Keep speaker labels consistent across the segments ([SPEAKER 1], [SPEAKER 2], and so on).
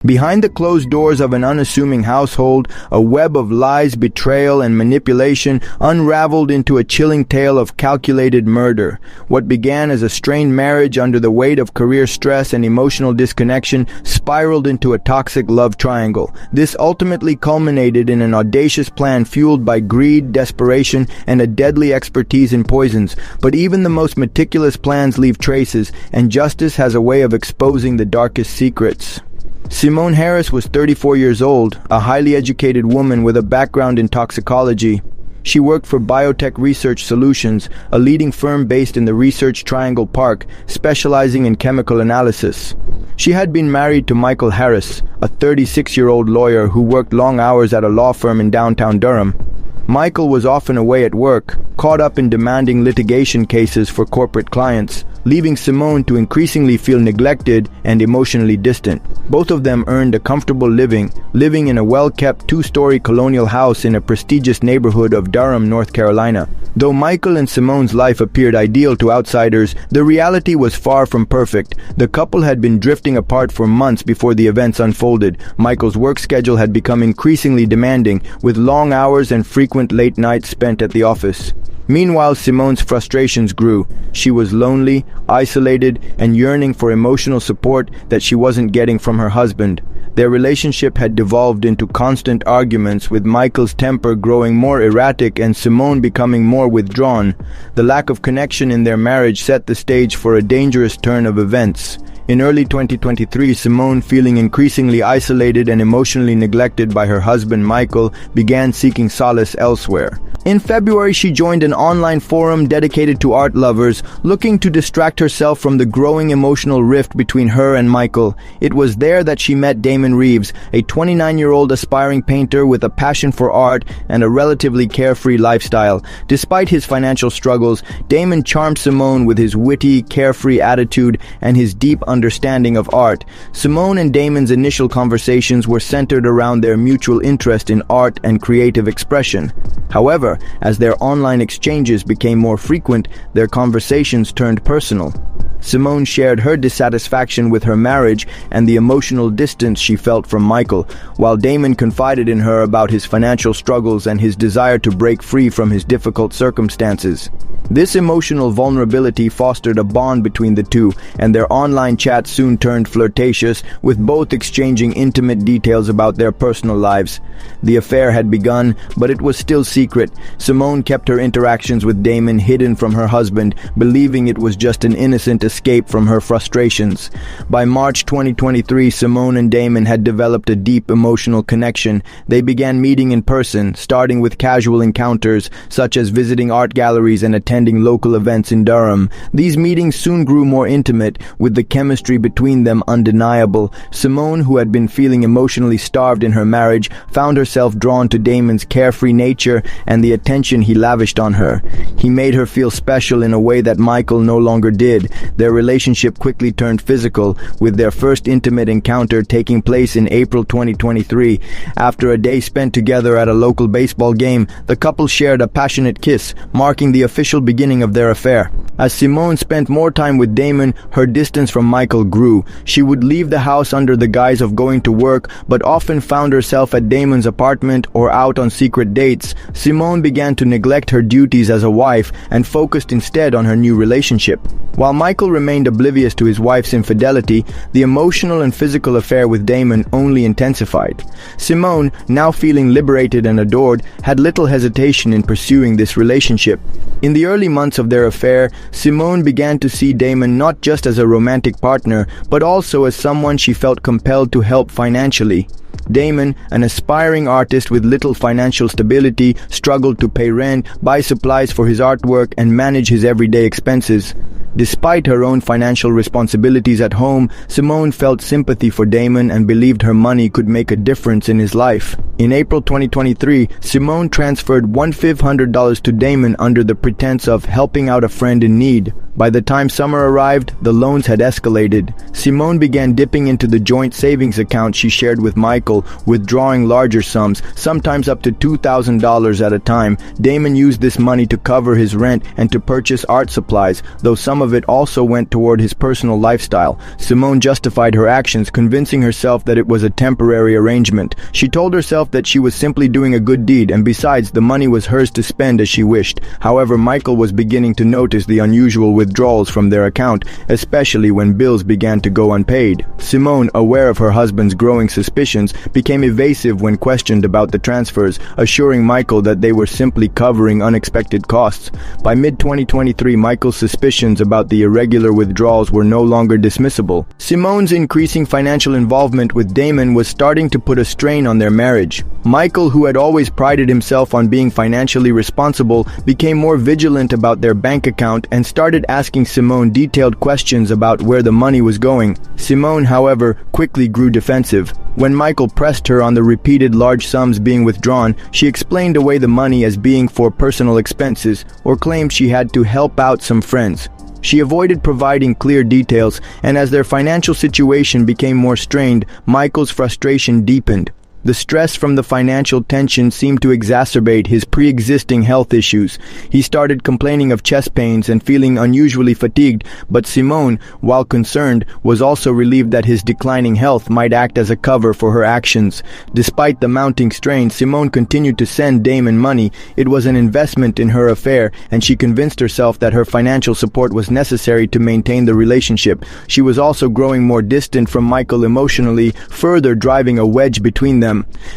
[SPEAKER 1] Behind the closed doors of an unassuming household, a web of lies, betrayal, and manipulation unraveled into a chilling tale of calculated murder. What began as a strained marriage under the weight of career stress and emotional disconnection spiraled into a toxic love triangle. This ultimately culminated in an audacious plan fueled by greed, desperation, and a deadly expertise in poisons. But even the most meticulous plans leave traces, and justice has a way of exposing the darkest secrets. Simone Harris was 34 years old, a highly educated woman with a background in toxicology. She worked for Biotech Research Solutions, a leading firm based in the Research Triangle Park, specializing in chemical analysis. She had been married to Michael Harris, a 36-year-old lawyer who worked long hours at a law firm in downtown Durham. Michael was often away at work, caught up in demanding litigation cases for corporate clients, leaving Simone to increasingly feel neglected and emotionally distant. Both of them earned a comfortable living in a well-kept two-story colonial house in a prestigious neighborhood of Durham, North Carolina. Though Michael and Simone's life appeared ideal to outsiders, the reality was far from perfect. The couple had been drifting apart for months before the events unfolded. Michael's work schedule had become increasingly demanding, with long hours and frequent late nights spent at the office. Meanwhile, Simone's frustrations grew. She was lonely, isolated, and yearning for emotional support that she wasn't getting from her husband. Their relationship had devolved into constant arguments, with Michael's temper growing more erratic and Simone becoming more withdrawn. The lack of connection in their marriage set the stage for a dangerous turn of events. In early 2023, Simone, feeling increasingly isolated and emotionally neglected by her husband Michael, began seeking solace elsewhere. In February, she joined an online forum dedicated to art lovers, looking to distract herself from the growing emotional rift between her and Michael. It was there that she met Damon Reeves, a 29-year-old aspiring painter with a passion for art and a relatively carefree lifestyle. Despite his financial struggles, Damon charmed Simone with his witty, carefree attitude and his deep understanding of art. Simone and Damon's initial conversations were centered around their mutual interest in art and creative expression. However, as their online exchanges became more frequent, their conversations turned personal. Simone shared her dissatisfaction with her marriage and the emotional distance she felt from Michael, while Damon confided in her about his financial struggles and his desire to break free from his difficult circumstances. This emotional vulnerability fostered a bond between the two, and their online chat soon turned flirtatious, with both exchanging intimate details about their personal lives. The affair had begun, but it was still secret. Simone kept her interactions with Damon hidden from her husband, believing it was just an innocent escape from her frustrations. By March 2023, Simone and Damon had developed a deep emotional connection. They began meeting in person, starting with casual encounters, such as visiting art galleries and attending local events in Durham. These meetings soon grew more intimate, with the chemistry between them undeniable. Simone, who had been feeling emotionally starved in her marriage, found herself drawn to Damon's carefree nature and the attention he lavished on her. He made her feel special in a way that Michael no longer did. Their relationship quickly turned physical, with their first intimate encounter taking place in April 2023. After a day spent together at a local baseball game, the couple shared a passionate kiss, marking the official beginning of their affair. As Simone spent more time with Damon, her distance from Michael grew. She would leave the house under the guise of going to work, but often found herself at Damon's apartment or out on secret dates. Simone began to neglect her duties as a wife and focused instead on her new relationship. While Michael remained oblivious to his wife's infidelity, the emotional and physical affair with Damon only intensified. Simone, now feeling liberated and adored, had little hesitation in pursuing this relationship. In the early months of their affair, Simone began to see Damon not just as a romantic partner, but also as someone she felt compelled to help financially. Damon, an aspiring artist with little financial stability, struggled to pay rent, buy supplies for his artwork, and manage his everyday expenses. Despite her own financial responsibilities at home, Simone felt sympathy for Damon and believed her money could make a difference in his life. In April 2023, Simone transferred $1,500 to Damon under the pretense of helping out a friend in need. By the time summer arrived, the loans had escalated. Simone began dipping into the joint savings account she shared with Michael, withdrawing larger sums, sometimes up to $2,000 at a time. Damon used this money to cover his rent and to purchase art supplies, though some of it also went toward his personal lifestyle. Simone justified her actions, convincing herself that it was a temporary arrangement. She told herself that she was simply doing a good deed, and besides, the money was hers to spend as she wished. However, Michael was beginning to notice the unusual withdrawals from their account, especially when bills began to go unpaid. Simone, aware of her husband's growing suspicions, became evasive when questioned about the transfers, assuring Michael that they were simply covering unexpected costs. By mid-2023, Michael's suspicions about the irregular withdrawals were no longer dismissible. Simone's increasing financial involvement with Damon was starting to put a strain on their marriage. Michael, who had always prided himself on being financially responsible, became more vigilant about their bank account and started asking Simone detailed questions about where the money was going. Simone, however, quickly grew defensive. When Michael pressed her on the repeated large sums being withdrawn, she explained away the money as being for personal expenses, or claimed she had to help out some friends. She avoided providing clear details, and as their financial situation became more strained, Michael's frustration deepened. The stress from the financial tension seemed to exacerbate his pre-existing health issues. He started complaining of chest pains and feeling unusually fatigued, but Simone, while concerned, was also relieved that his declining health might act as a cover for her actions. Despite the mounting strain, Simone continued to send Damon money. It was an investment in her affair, and she convinced herself that her financial support was necessary to maintain the relationship. She was also growing more distant from Michael emotionally, further driving a wedge between them.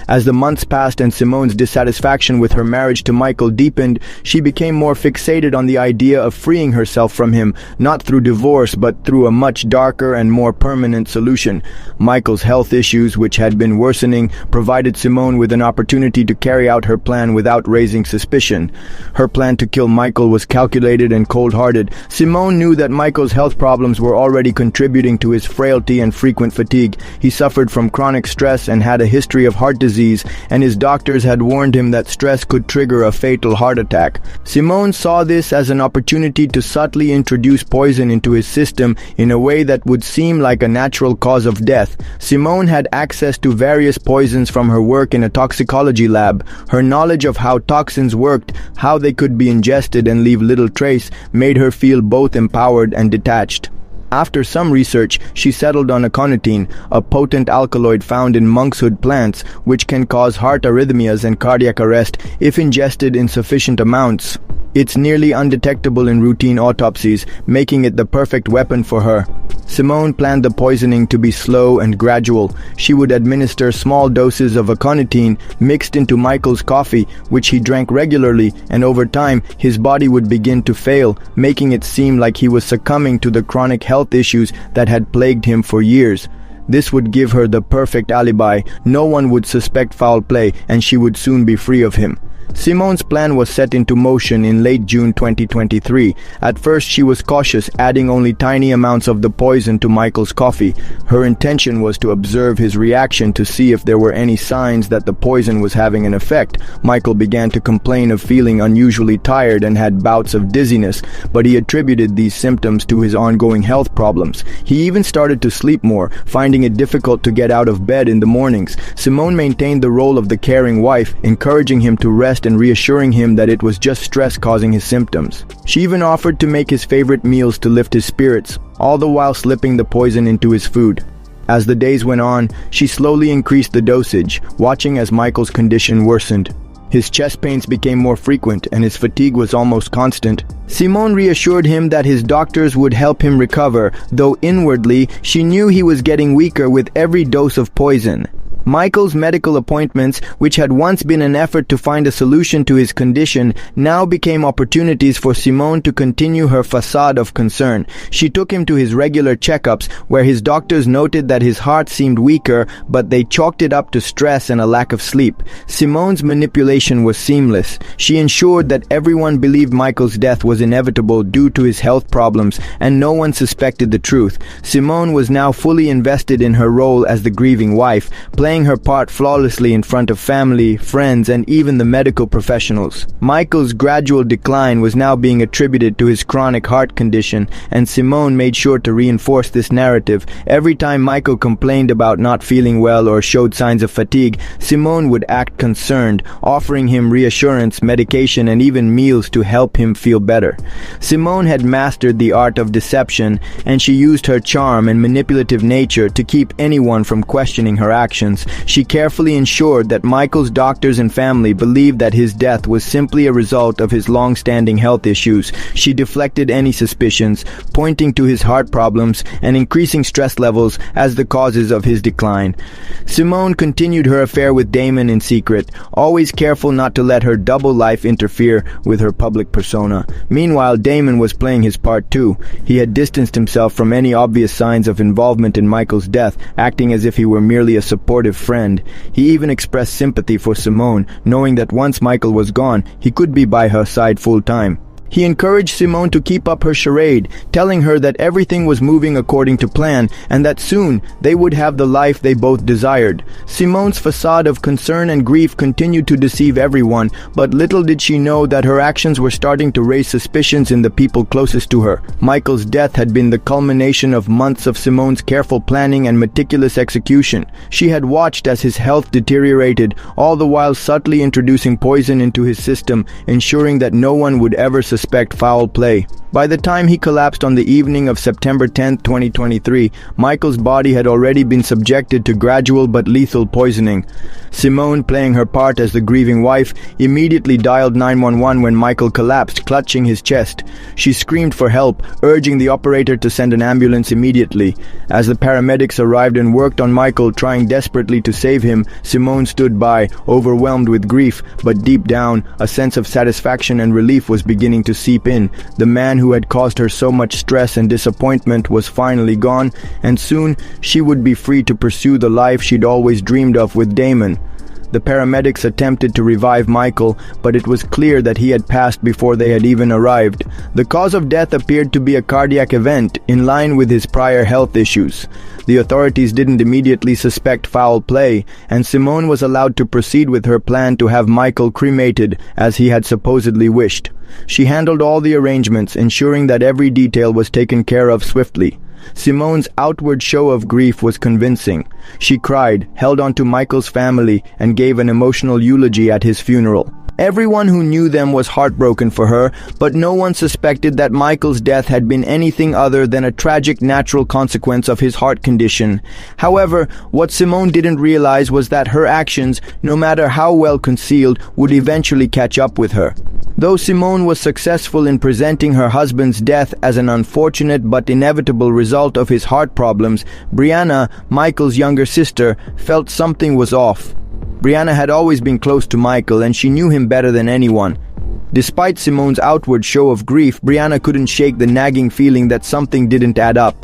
[SPEAKER 1] As the months passed and Simone's dissatisfaction with her marriage to Michael deepened, she became more fixated on the idea of freeing herself from him, not through divorce but through a much darker and more permanent solution. Michael's health issues, which had been worsening, provided Simone with an opportunity to carry out her plan without raising suspicion. Her plan to kill Michael was calculated and cold-hearted. Simone knew that Michael's health problems were already contributing to his frailty and frequent fatigue. He suffered from chronic stress and had a history of heart disease, and his doctors had warned him that stress could trigger a fatal heart attack. Simone saw this as an opportunity to subtly introduce poison into his system in a way that would seem like a natural cause of death. Simone had access to various poisons from her work in a toxicology lab. Her knowledge of how toxins worked, how they could be ingested and leave little trace, made her feel both empowered and detached. After some research, she settled on aconitine, a potent alkaloid found in monkshood plants, which can cause heart arrhythmias and cardiac arrest if ingested in sufficient amounts. It's nearly undetectable in routine autopsies, making it the perfect weapon for her. Simone planned the poisoning to be slow and gradual. She would administer small doses of aconitine mixed into Michael's coffee, which he drank regularly, and over time, his body would begin to fail, making it seem like he was succumbing to the chronic health issues that had plagued him for years. This would give her the perfect alibi. No one would suspect foul play, and she would soon be free of him. Simone's plan was set into motion in late June 2023. At first, she was cautious, adding only tiny amounts of the poison to Michael's coffee. Her intention was to observe his reaction to see if there were any signs that the poison was having an effect. Michael began to complain of feeling unusually tired and had bouts of dizziness, but he attributed these symptoms to his ongoing health problems. He even started to sleep more, finding it difficult to get out of bed in the mornings. Simone maintained the role of the caring wife, encouraging him to rest and reassuring him that it was just stress causing his symptoms. She even offered to make his favorite meals to lift his spirits, all the while slipping the poison into his food. As the days went on, she slowly increased the dosage, watching as Michael's condition worsened. His chest pains became more frequent and his fatigue was almost constant. Simone reassured him that his doctors would help him recover, though inwardly she knew he was getting weaker with every dose of poison. Michael's medical appointments, which had once been an effort to find a solution to his condition, now became opportunities for Simone to continue her facade of concern. She took him to his regular checkups, where his doctors noted that his heart seemed weaker, but they chalked it up to stress and a lack of sleep. Simone's manipulation was seamless. She ensured that everyone believed Michael's death was inevitable due to his health problems, and no one suspected the truth. Simone was now fully invested in her role as the grieving wife, playing playing her part flawlessly in front of family, friends, and even the medical professionals. Michael's gradual decline was now being attributed to his chronic heart condition, and Simone made sure to reinforce this narrative. Every time Michael complained about not feeling well or showed signs of fatigue, Simone would act concerned, offering him reassurance, medication, and even meals to help him feel better. Simone had mastered the art of deception, and she used her charm and manipulative nature to keep anyone from questioning her actions. She carefully ensured that Michael's doctors and family believed that his death was simply a result of his long-standing health issues. She deflected any suspicions, pointing to his heart problems and increasing stress levels as the causes of his decline. Simone continued her affair with Damon in secret, always careful not to let her double life interfere with her public persona. Meanwhile, Damon was playing his part too. He had distanced himself from any obvious signs of involvement in Michael's death, acting as if he were merely a supportive friend. He even expressed sympathy for Simone, knowing that once Michael was gone, he could be by her side full-time. He encouraged Simone to keep up her charade, telling her that everything was moving according to plan and that soon they would have the life they both desired. Simone's facade of concern and grief continued to deceive everyone, but little did she know that her actions were starting to raise suspicions in the people closest to her. Michael's death had been the culmination of months of Simone's careful planning and meticulous execution. She had watched as his health deteriorated, all the while subtly introducing poison into his system, ensuring that no one would ever suspect foul play. By the time he collapsed on the evening of September 10, 2023, Michael's body had already been subjected to gradual but lethal poisoning. Simone, playing her part as the grieving wife, immediately dialed 911 when Michael collapsed, clutching his chest. She screamed for help, urging the operator to send an ambulance immediately. As the paramedics arrived and worked on Michael, trying desperately to save him, Simone stood by, overwhelmed with grief, but deep down, a sense of satisfaction and relief was beginning to seep in. The man who had caused her so much stress and disappointment was finally gone, and soon she would be free to pursue the life she'd always dreamed of with Damon. The paramedics attempted to revive Michael, but it was clear that he had passed before they had even arrived. The cause of death appeared to be a cardiac event, in line with his prior health issues. The authorities didn't immediately suspect foul play, and Simone was allowed to proceed with her plan to have Michael cremated, as he had supposedly wished. She handled all the arrangements, ensuring that every detail was taken care of swiftly. Simone's outward show of grief was convincing. She cried, held on to Michael's family, and gave an emotional eulogy at his funeral. Everyone who knew them was heartbroken for her, but no one suspected that Michael's death had been anything other than a tragic natural consequence of his heart condition. However, what Simone didn't realize was that her actions, no matter how well concealed, would eventually catch up with her. Though Simone was successful in presenting her husband's death as an unfortunate but inevitable result of his heart problems, Brianna, Michael's younger sister, felt something was off. Brianna had always been close to Michael, and she knew him better than anyone. Despite Simone's outward show of grief, Brianna couldn't shake the nagging feeling that something didn't add up.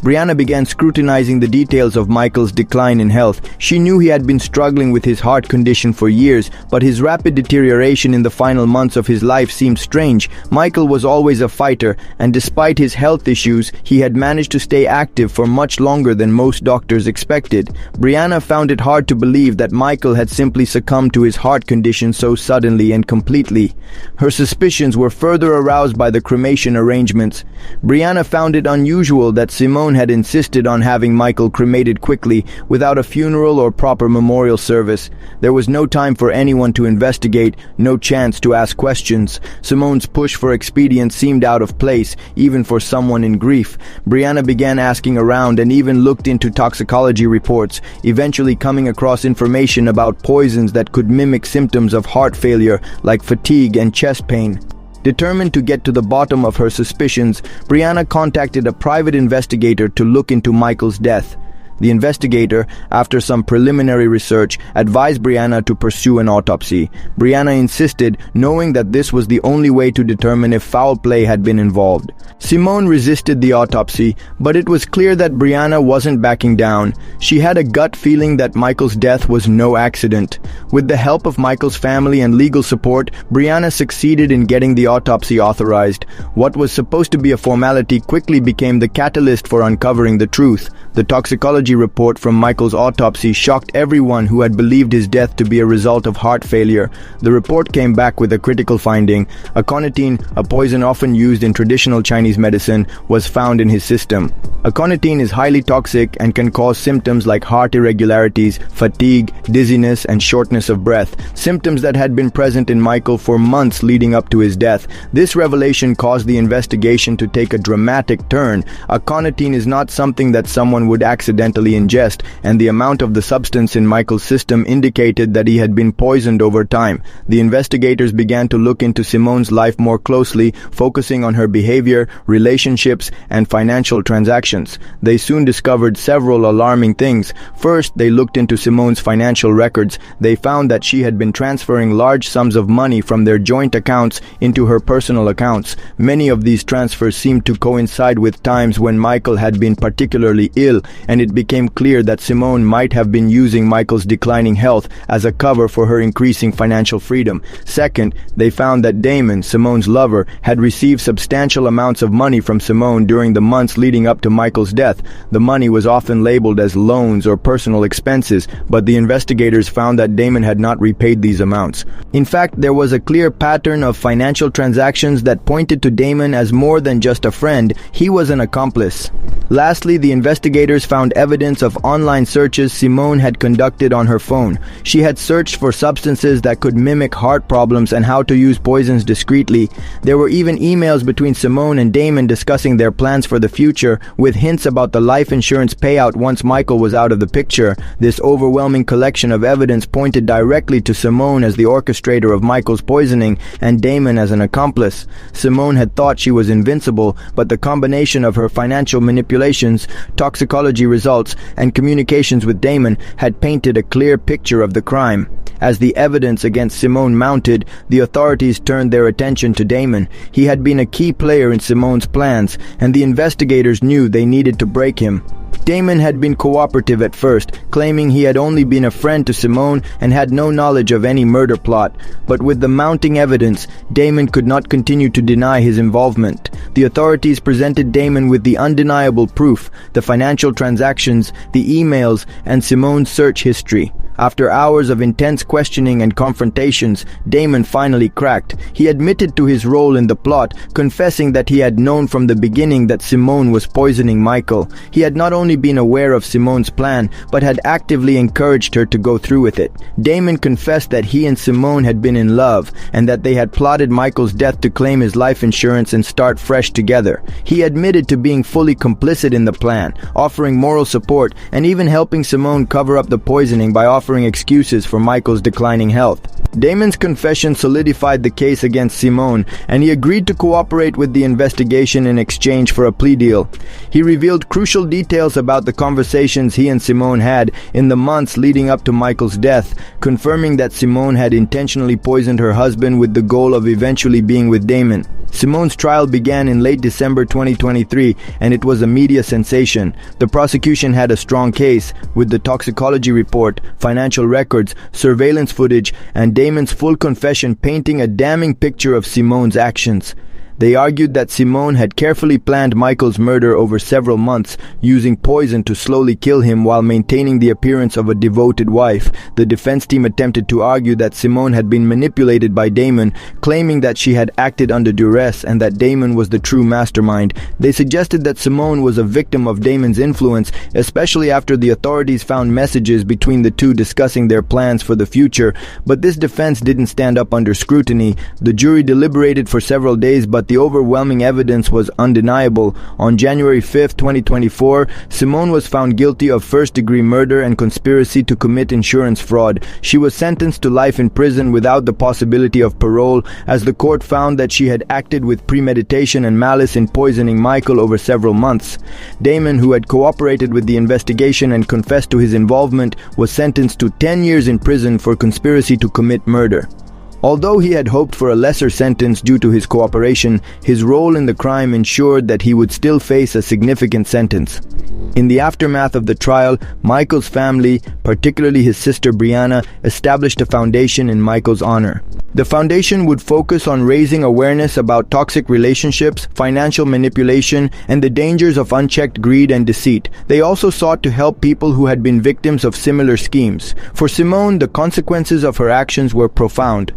[SPEAKER 1] Brianna began scrutinizing the details of Michael's decline in health. She knew he had been struggling with his heart condition for years, but his rapid deterioration in the final months of his life seemed strange. Michael was always a fighter, and despite his health issues, he had managed to stay active for much longer than most doctors expected. Brianna found it hard to believe that Michael had simply succumbed to his heart condition so suddenly and completely. Her suspicions were further aroused by the cremation arrangements. Brianna found it unusual that Simone had insisted on having Michael cremated quickly, without a funeral or proper memorial service. There was no time for anyone to investigate, no chance to ask questions. Simone's push for expedience seemed out of place, even for someone in grief. Brianna began asking around and even looked into toxicology reports, eventually coming across information about poisons that could mimic symptoms of heart failure, like fatigue and chest pain. Determined to get to the bottom of her suspicions, Brianna contacted a private investigator to look into Michael's death. The investigator, after some preliminary research, advised Brianna to pursue an autopsy. Brianna insisted, knowing that this was the only way to determine if foul play had been involved. Simone resisted the autopsy, but it was clear that Brianna wasn't backing down. She had a gut feeling that Michael's death was no accident. With the help of Michael's family and legal support, Brianna succeeded in getting the autopsy authorized. What was supposed to be a formality quickly became the catalyst for uncovering the truth. The toxicology toxicology report from Michael's autopsy shocked everyone who had believed his death to be a result of heart failure. The report came back with a critical finding. Aconitine, a poison often used in traditional Chinese medicine, was found in his system. Aconitine is highly toxic and can cause symptoms like heart irregularities, fatigue, dizziness, and shortness of breath, symptoms that had been present in Michael for months leading up to his death. This revelation caused the investigation to take a dramatic turn. Aconitine is not something that someone would accidentally ingest, and the amount of the substance in Michael's system indicated that he had been poisoned over time. The investigators began to look into Simone's life more closely, focusing on her behavior, relationships, and financial transactions. They soon discovered several alarming things. First, they looked into Simone's financial records. They found that she had been transferring large sums of money from their joint accounts into her personal accounts. Many of these transfers seemed to coincide with times when Michael had been particularly ill, and it became clear that Simone might have been using Michael's declining health as a cover for her increasing financial freedom. Second, they found that Damon, Simone's lover, had received substantial amounts of money from Simone during the months leading up to Michael's death. The money was often labeled as loans or personal expenses, but the investigators found that Damon had not repaid these amounts. In fact, there was a clear pattern of financial transactions that pointed to Damon as more than just a friend. He was an accomplice. Lastly, the investigators found evidence of online searches Simone had conducted on her phone. She had searched for substances that could mimic heart problems and how to use poisons discreetly. There were even emails between Simone and Damon discussing their plans for the future, with hints about the life insurance payout once Michael was out of the picture. This overwhelming collection of evidence pointed directly to Simone as the orchestrator of Michael's poisoning and Damon as an accomplice. Simone had thought she was invincible, but the combination of her financial manipulations, toxicology results, and communications with Damon had painted a clear picture of the crime. As the evidence against Simone mounted, the authorities turned their attention to Damon. He had been a key player in Simone's plans, and the investigators knew they needed to break him. Damon had been cooperative at first, claiming he had only been a friend to Simone and had no knowledge of any murder plot. But with the mounting evidence, Damon could not continue to deny his involvement. The authorities presented Damon with the undeniable proof: the financial transactions, the emails, and Simone's search history. After hours of intense questioning and confrontations, Damon finally cracked. He admitted to his role in the plot, confessing that he had known from the beginning that Simone was poisoning Michael. He had not only been aware of Simone's plan, but had actively encouraged her to go through with it. Damon confessed that he and Simone had been in love, and that they had plotted Michael's death to claim his life insurance and start fresh together. He admitted to being fully complicit in the plan, offering moral support, and even helping Simone cover up the poisoning by offering excuses for Michael's declining health. Damon's confession solidified the case against Simone, and he agreed to cooperate with the investigation in exchange for a plea deal. He revealed crucial details about the conversations he and Simone had in the months leading up to Michael's death, confirming that Simone had intentionally poisoned her husband with the goal of eventually being with Damon. Simone's trial began in late December 2023, and it was a media sensation. The prosecution had a strong case, with the toxicology report, financial records, surveillance footage, and Damon's full confession painting a damning picture of Simone's actions. They argued that Simone had carefully planned Michael's murder over several months, using poison to slowly kill him while maintaining the appearance of a devoted wife. The defense team attempted to argue that Simone had been manipulated by Damon, claiming that she had acted under duress and that Damon was the true mastermind. They suggested that Simone was a victim of Damon's influence, especially after the authorities found messages between the two discussing their plans for the future. But this defense didn't stand up under scrutiny. The jury deliberated for several days, but the overwhelming evidence was undeniable. On January 5, 2024, Simone was found guilty of first-degree murder and conspiracy to commit insurance fraud. She was sentenced to life in prison without the possibility of parole, as the court found that she had acted with premeditation and malice in poisoning Michael over several months. Damon, who had cooperated with the investigation and confessed to his involvement, was sentenced to 10 years in prison for conspiracy to commit murder. Although he had hoped for a lesser sentence due to his cooperation, his role in the crime ensured that he would still face a significant sentence. In the aftermath of the trial, Michael's family, particularly his sister Brianna, established a foundation in Michael's honor. The foundation would focus on raising awareness about toxic relationships, financial manipulation, and the dangers of unchecked greed and deceit. They also sought to help people who had been victims of similar schemes. For Simone, the consequences of her actions were profound.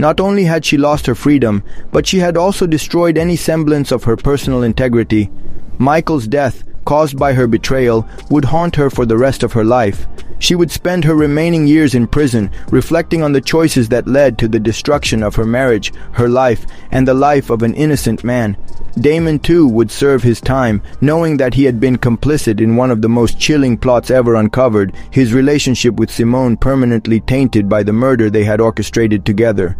[SPEAKER 1] Not only had she lost her freedom, but she had also destroyed any semblance of her personal integrity. Michael's death, caused by her betrayal, would haunt her for the rest of her life. She would spend her remaining years in prison, reflecting on the choices that led to the destruction of her marriage, her life, and the life of an innocent man. Damon, too, would serve his time, knowing that he had been complicit in one of the most chilling plots ever uncovered, his relationship with Simone permanently tainted by the murder they had orchestrated together.